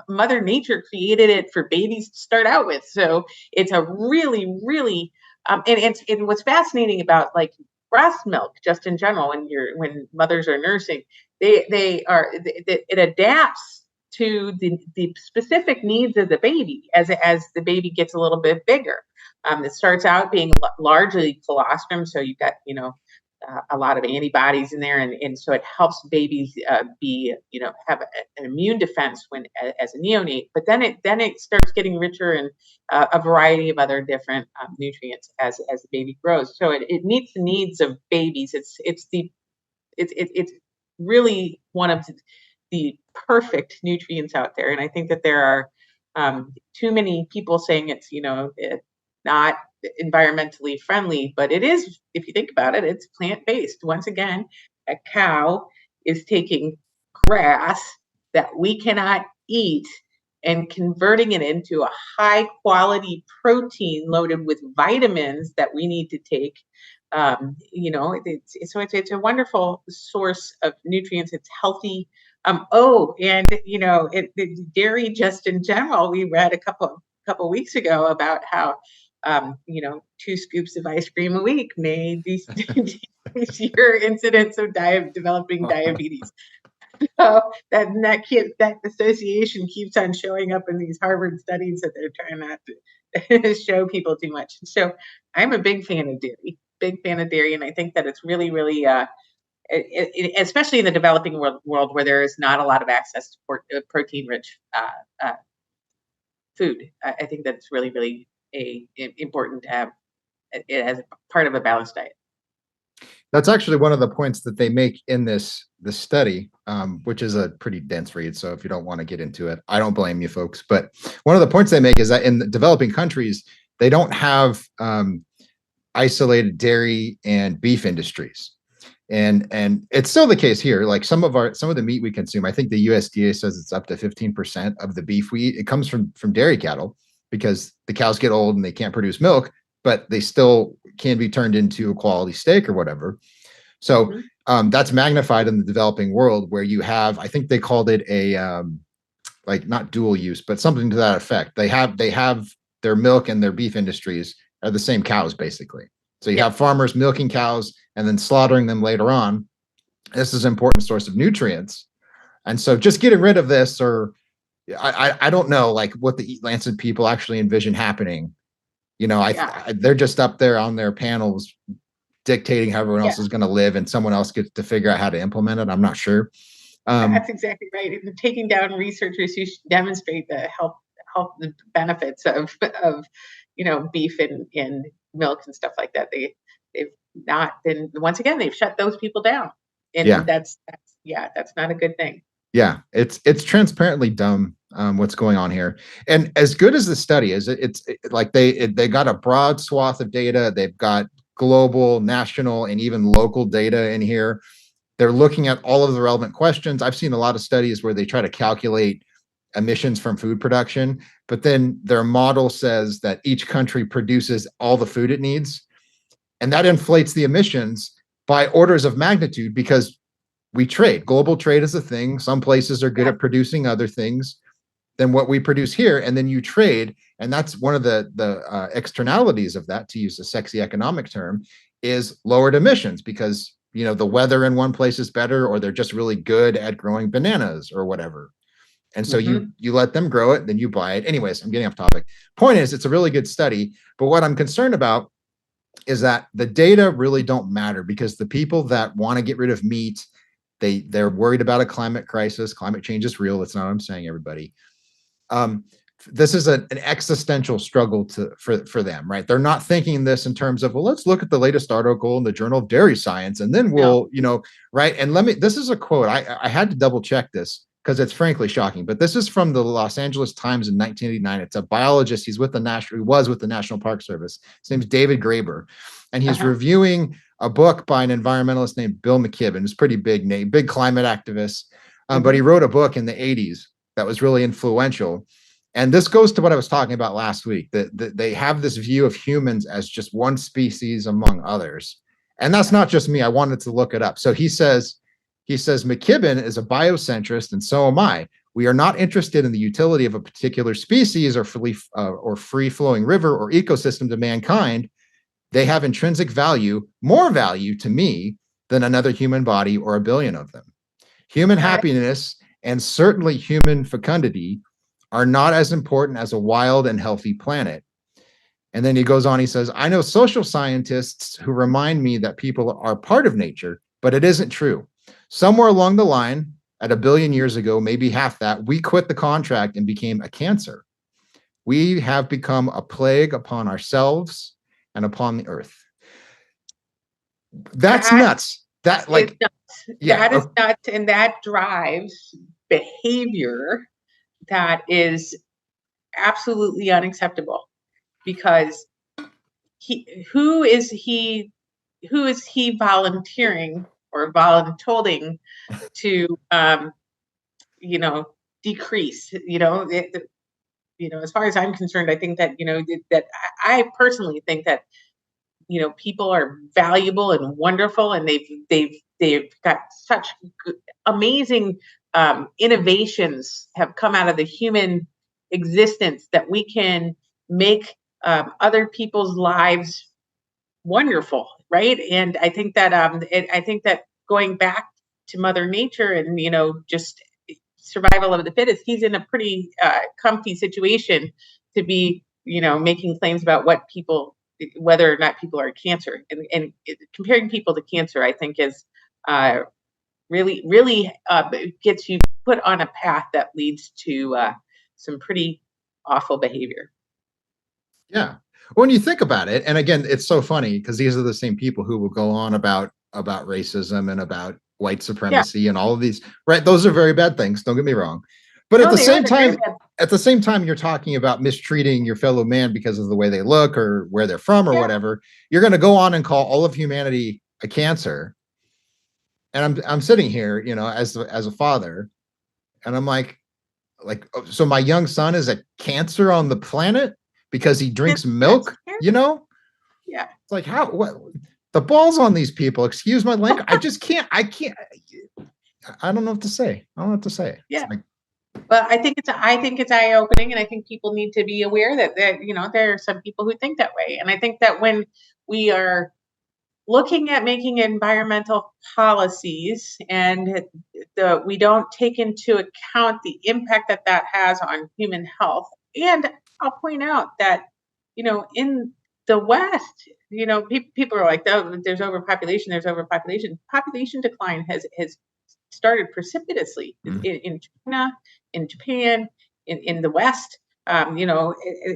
Mother Nature created it for babies to start out with. So it's a really, really and what's fascinating about like breast milk, just in general, when mothers are nursing, it adapts to the specific needs of the baby as the baby gets a little bit bigger. It starts out being largely colostrum, so you've got a lot of antibodies in there, and so it helps babies have an immune defense when as a neonate. But then it starts getting richer in a variety of other different nutrients as the baby grows. So it meets the needs of babies. It's really one of the perfect nutrients out there, and I think that there are too many people saying it's not environmentally friendly, but it is. If you think about it, it's plant-based. Once again, a cow is taking grass that we cannot eat and converting it into a high quality protein loaded with vitamins that we need to take. It's a wonderful source of nutrients. It's healthy. Dairy just in general, we read a couple weeks ago about how 2 scoops of ice cream a week may decrease your incidence of developing diabetes. So that association keeps on showing up in these Harvard studies that they're trying not to show people too much. So I'm a big fan of dairy, and I think that it's really, really especially in the developing world where there is not a lot of access to protein-rich food. I think that's really, really important to have it as part of a balanced diet. That's actually one of the points that they make in this study, which is a pretty dense read. So if you don't want to get into it, I don't blame you folks. But one of the points they make is that in the developing countries, they don't have isolated dairy and beef industries. And it's still the case here. Like some of the meat we consume, I think the USDA says it's up to 15% of the beef we eat. It comes from dairy cattle because the cows get old and they can't produce milk, but they still can be turned into a quality steak or whatever. So that's magnified in the developing world where you have, I think they called it a like not dual use, but something to that effect. They have their milk and their beef industries are the same cows basically. So you have farmers milking cows and then slaughtering them later on. This is an important source of nutrients. And so just getting rid of this, or I don't know, like what the Eat Lancet people actually envision happening. You know, they're just up there on their panels dictating how everyone else is going to live, and someone else gets to figure out how to implement it. I'm not sure. That's exactly right. And taking down researchers who demonstrate the health benefits of beef and milk and stuff like that. They've not been, once again, they've shut those people down, and that's not a good thing. Yeah, it's transparently dumb what's going on here. And as good as the study is, it's like they got a broad swath of data. They've got global, national, and even local data in here. They're looking at all of the relevant questions. I've seen a lot of studies where they try to calculate emissions from food production, but then their model says that each country produces all the food it needs, and that inflates the emissions by orders of magnitude because we trade. Global trade is a thing. Some places are good at producing other things than what we produce here, and then you trade, and that's one of the externalities of that, to use a sexy economic term, is lowered emissions because the weather in one place is better, or they're just really good at growing bananas or whatever. And so you let them grow it, then you buy it. Anyways, I'm getting off topic. Point is, it's a really good study, but what I'm concerned about is that the data really don't matter because the people that want to get rid of meat, they're worried about a climate crisis. Climate change is real. That's not what I'm saying, everybody. This is an existential struggle for them, right? They're not thinking this in terms of, well, let's look at the latest article in the Journal of Dairy Science, and then we'll, right? And this is a quote. I had to double check this because it's frankly shocking, but this is from the Los Angeles Times in 1989. It's a biologist. He was with the National Park Service. His name's David Graeber, and he's reviewing a book by an environmentalist named Bill McKibben. It's a pretty big name, big climate activist, but he wrote a book in the 80s that was really influential. And this goes to what I was talking about last week, that they have this view of humans as just one species among others. And that's not just me. I wanted to look it up. So he says McKibben is a biocentrist, and so am I. We are not interested in the utility of a particular species or free-flowing river or ecosystem to mankind. They have intrinsic value, more value to me than another human body or a billion of them. Human happiness and certainly human fecundity are not as important as a wild and healthy planet. And then he goes on, he says, I know social scientists who remind me that people are part of nature, but it isn't true. Somewhere along the line, at 1 billion years ago, maybe half that, we quit the contract and became a cancer. We have become a plague upon ourselves and upon the earth. That's nuts. That is nuts, and that drives behavior that is absolutely unacceptable, because who is he volunteering or voluntolding to decrease? As far as I'm concerned, I think that that I personally think that people are valuable and wonderful, and they've got such amazing innovations have come out of the human existence that we can make other people's lives wonderful, right? And I think that going back to Mother Nature and just survival of the fittest, he's in a pretty comfy situation to be making claims about whether or not people are cancer, and comparing people to cancer, I think is really gets you put on a path that leads to some pretty awful behavior. Yeah. When you think about it, and again, it's so funny because these are the same people who will go on about racism and about white supremacy and all of these, right? Those are very bad things. Don't get me wrong. But No, they are. They're very bad. at the same time, you're talking about mistreating your fellow man because of the way they look or where they're from or whatever. You're going to go on and call all of humanity a cancer. And I'm sitting here, you know, as a father, and I'm like, so my young son is a cancer on the planet because he drinks milk, you know? Yeah. It's like, what the balls on these people, excuse my language. I don't know what to say. I don't know what to say. Yeah. But I think it's eye-opening, and I think people need to be aware that you know, there are some people who think that way. And I think that when we are looking at making environmental policies and we don't take into account the impact that has on human health. And I'll point out that, you know, in the West, you know, people are like, oh, there's overpopulation. Population decline has started precipitously in China, in Japan, in the West. You know,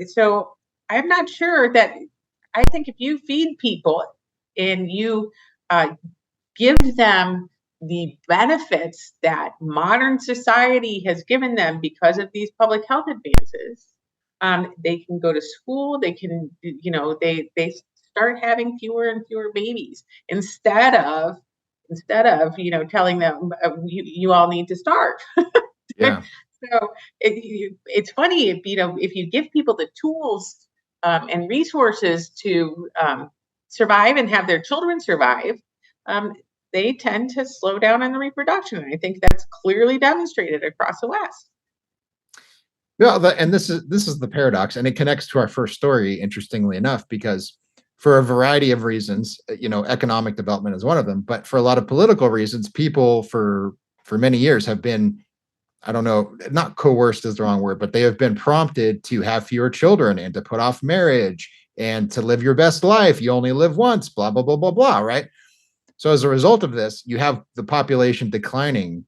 so I'm not sure that. I think if you feed people and you give them the benefits that modern society has given them because of these public health advances, they can go to school. They can, you know, they start having fewer and fewer babies instead of you know, telling them you all need to starve. Yeah. So it's funny if, you know, if you give people the tools and resources to survive and have their children survive, they tend to slow down in the reproduction. And I think that's clearly demonstrated across the West. Yeah, and this is the paradox, and it connects to our first story, interestingly enough, because for a variety of reasons, you know, economic development is one of them, but for a lot of political reasons, people for many years have been, I don't know, not coerced is the wrong word, but they have been prompted to have fewer children and to put off marriage and to live your best life. You only live once, blah, blah, blah, blah, blah, right? So as a result of this, you have the population declining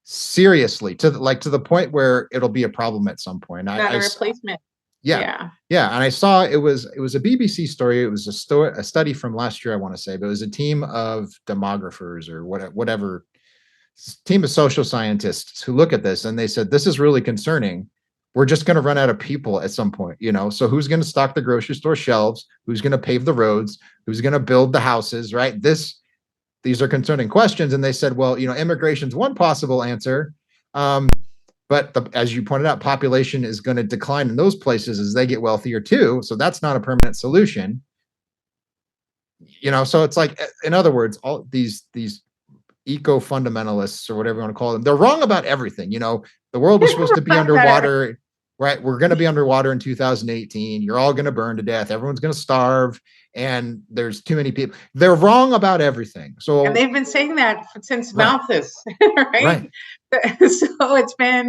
seriously to the point where it'll be a problem at some point. Not a replacement. Yeah. And I saw it was a BBC story. It was a study from last year, I want to say, but it was a team of demographers or whatever team of social scientists who look at this, and they said, this is really concerning. We're just going to run out of people at some point, you know? So who's going to stock the grocery store shelves? Who's going to pave the roads? Who's going to build the houses, right? These are concerning questions. And they said, well, you know, immigration's one possible answer. But as you pointed out, population is going to decline in those places as they get wealthier too. So that's not a permanent solution. You know, so it's like, in other words, all these eco-fundamentalists or whatever you want to call them, they're wrong about everything. You know, the world was supposed to be underwater, right? We're going to be underwater in 2018. You're all going to burn to death. Everyone's going to starve. And there's too many people. They're wrong about everything. So, and they've been saying that since Malthus, right? So it's been,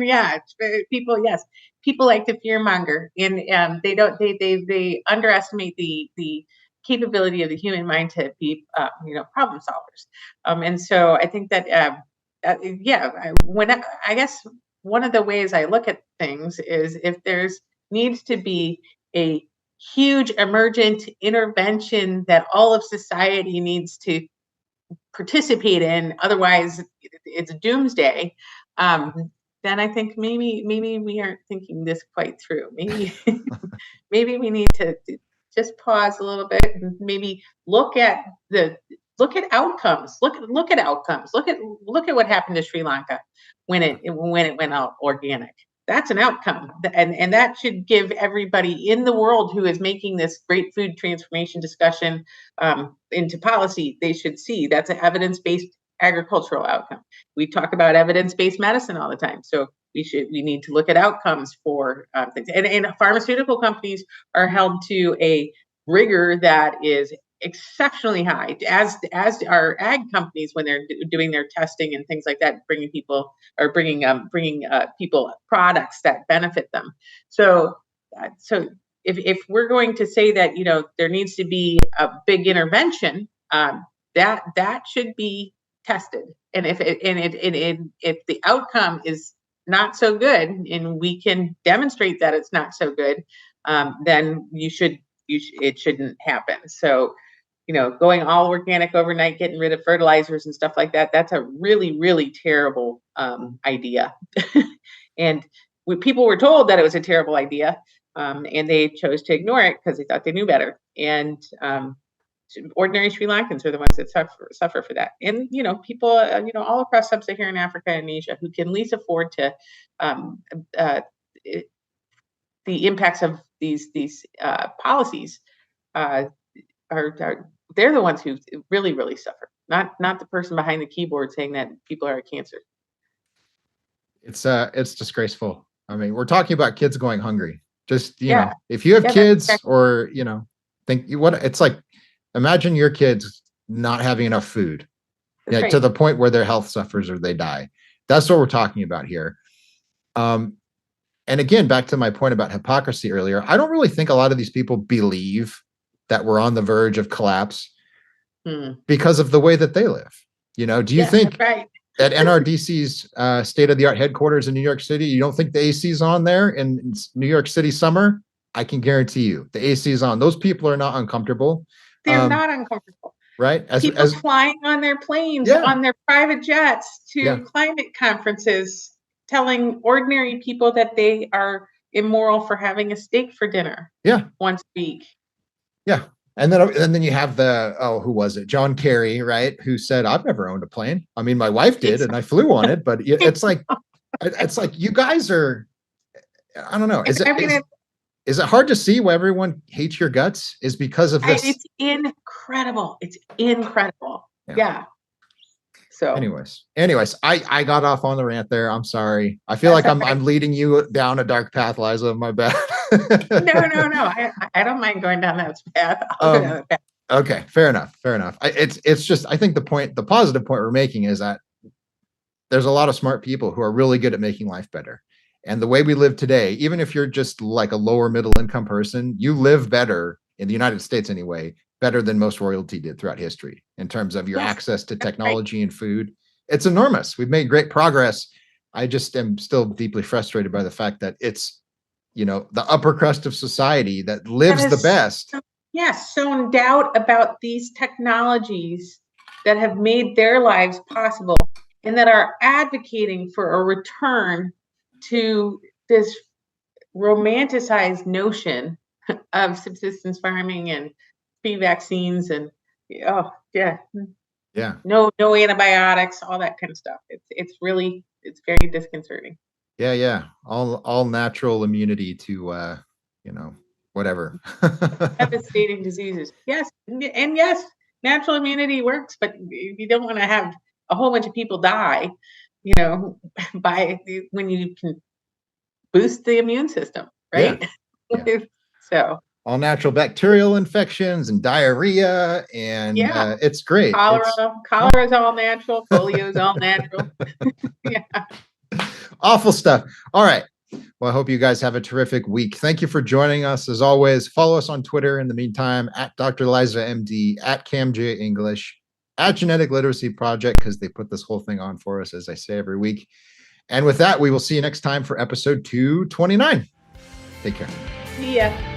people like to fearmonger, and they underestimate the capability of the human mind to be, you know, problem solvers. And so I think that, I guess one of the ways I look at things is if there's needs to be a huge emergent intervention that all of society needs to participate in, otherwise it's doomsday, then I think maybe we aren't thinking this quite through. Maybe maybe we need to just pause a little bit and maybe look at outcomes. Look at outcomes. Look at what happened to Sri Lanka when it went out organic. That's an outcome, and that should give everybody in the world who is making this great food transformation discussion into policy, they should see that's an evidence-based agricultural outcome. We talk about evidence-based medicine all the time, so we need to look at outcomes for things. And pharmaceutical companies are held to a rigor that is exceptionally high, as are ag companies when they're doing their testing and things like that, bringing people products that benefit them. So if we're going to say that, you know, there needs to be a big intervention, that should be tested. And if the outcome is not so good, and we can demonstrate that it's not so good, then it shouldn't happen. So, going all organic overnight, getting rid of fertilizers and stuff like that, that's a really, really terrible idea. And people were told that it was a terrible idea, and they chose to ignore it because they thought they knew better. And ordinary Sri Lankans are the ones that suffer for that. And, people, all across sub-Saharan Africa and Asia who can least afford to the impacts of these policies are they're the ones who really, really suffer, not the person behind the keyboard saying that people are a cancer. It's disgraceful. I mean, we're talking about kids going hungry. Just, if you have kids or, it's like, imagine your kids not having enough food to the point where their health suffers or they die. That's what we're talking about here. And again, back to my point about hypocrisy earlier, I don't really think a lot of these people believe that we're on the verge of collapse because of the way that they live. Do you think at NRDC's state-of-the-art headquarters in New York City, you don't think the AC's on there in New York City summer? I can guarantee you the AC is on. Those people are not uncomfortable. They're not uncomfortable. Right? People flying on their planes, on their private jets to climate conferences, telling ordinary people that they are immoral for having a steak for dinner once a week. Yeah. And then you have who was it? John Kerry, right? Who said, I've never owned a plane. I mean, my wife did, and I flew on it, but it's like you guys are, I don't know. Is it hard to see why everyone hates your guts? Is because of this? It's incredible. It's incredible. Yeah. So anyways, I got off on the rant there. I'm sorry. I feel like I'm leading you down a dark path, Liza. My bad. No. I don't mind going down that path. I'll go down that path. Okay, fair enough. It's just, I think the positive point we're making is that there's a lot of smart people who are really good at making life better. And the way we live today, even if you're just like a lower middle income person, you live better in the United States anyway, better than most royalty did throughout history in terms of your access to technology and food. It's enormous. We've made great progress. I just am still deeply frustrated by the fact that it's, the upper crust of society that lives the best. Sown doubt about these technologies that have made their lives possible and that are advocating for a return to this romanticized notion of subsistence farming and free vaccines and no antibiotics, all that kind of stuff. It's very disconcerting. All natural immunity to whatever. Devastating diseases. Yes, and yes, natural immunity works, but you don't want to have a whole bunch of people die when you can boost the immune system, right? Yeah. So all natural bacterial infections and diarrhea, and it's great. Cholera is all natural. Polio is all natural. Awful stuff. All right. Well, I hope you guys have a terrific week. Thank you for joining us. As always, follow us on Twitter in the meantime, at Dr. Liza MD, at CamJ English, at Genetic Literacy Project, because they put this whole thing on for us, as I say every week. And with that, we will see you next time for episode 229. Take care. See ya.